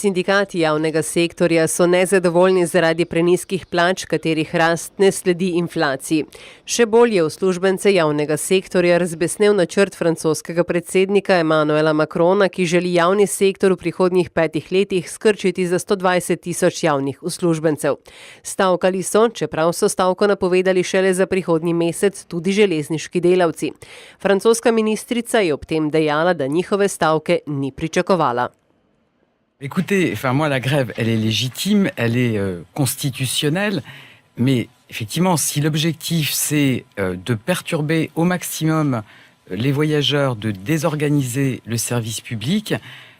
Sindikati javnega sektorja so nezadovoljni zaradi prenizkih plač, katerih rast ne sledi inflaciji. Še bolj je uslužbence javnega sektorja razbesnel načrt francoskega predsednika Emmanuela Macrona, ki želi javni sektor v prihodnjih 5 letih skrčiti za 120.000 javnih uslužbencev. Stavkali so, čeprav so stavko napovedali šele za prihodnji mesec, tudi železniški delavci. Francoska ministrica je ob tem dejala, da njihove stavke ni pričakovala. Écoutez, moi la grève, elle est légitime, elle est constitutionnelle, mais effectivement, si l'objectif c'est de perturber au maximum les voyageurs, de désorganiser le service public,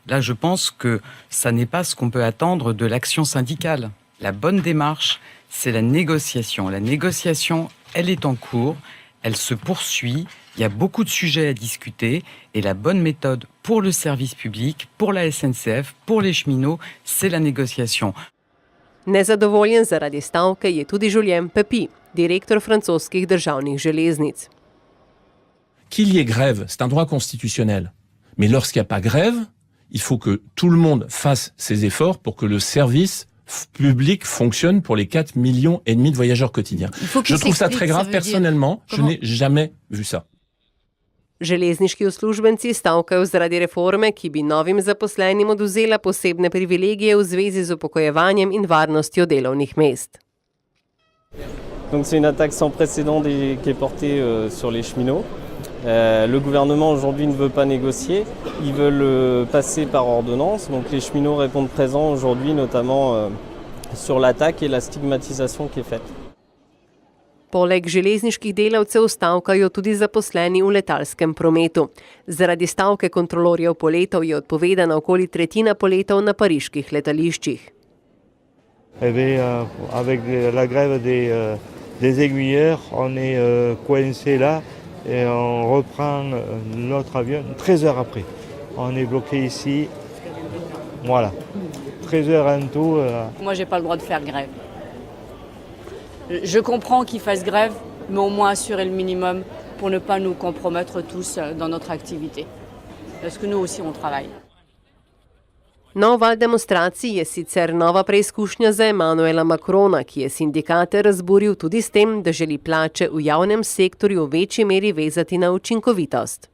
là je pense que ça n'est pas ce qu'on peut attendre de l'action syndicale. La bonne démarche, c'est la négociation. La négociation, elle est en cours, elle se poursuit. Il y a beaucoup de sujets à discuter et la bonne méthode pour le service public, pour la SNCF, pour les cheminots, c'est la négociation. Nezadovoljen zaradi stavke je tudi Julien Pepi, direktor francoskih državnih železnic. Qu'il y ait grève, c'est un droit constitutionnel. Mais lorsqu'il n'y a pas grève, il faut que tout le monde fasse ses efforts pour que le service public fonctionne pour les 4,5 millions de voyageurs quotidiens. Je trouve ça très grave. Personnellement, je n'ai jamais vu ça. Železniški uslužbenci stavkajo zaradi reforme, ki bi novim zaposlenim odvzela posebne privilegije v zvezi z upokojevanjem in varnostjo delovnih mest. Donc c'est une attaque sans précédent qui est portée sur les cheminots. Le gouvernement aujourd'hui ne veut pas négocier, ils veulent passer par ordonnance. Donc les cheminots répondent présents aujourd'hui, notamment sur l'attaque et la stigmatisation qui est faite. Poleg železniških delavcev stavkajo tudi zaposleni v letalskem prometu. Zaradi stavke kontrolorjev poletov je odpovedana okoli tretjina poletov na pariških letališčih. Avec la grève des aiguilleurs, on est coincé là et on reprend notre avion 13 heures après. On est bloqué ici. Voilà. 13 heures en tout. Moi, j'ai pas le droit de faire grève. Je comprends qu'ils fassent grève, mais au moins assurer le minimum pour ne pas nous compromettre tous dans notre activité. Parce que nous aussi, on travaille. Nov val demonstracij je sicer nova preizkušnja za Emmanuela Macrona, ki je sindikate razburil tudi s tem, da želi plače v javnem sektorju v večji meri vezati na učinkovitost.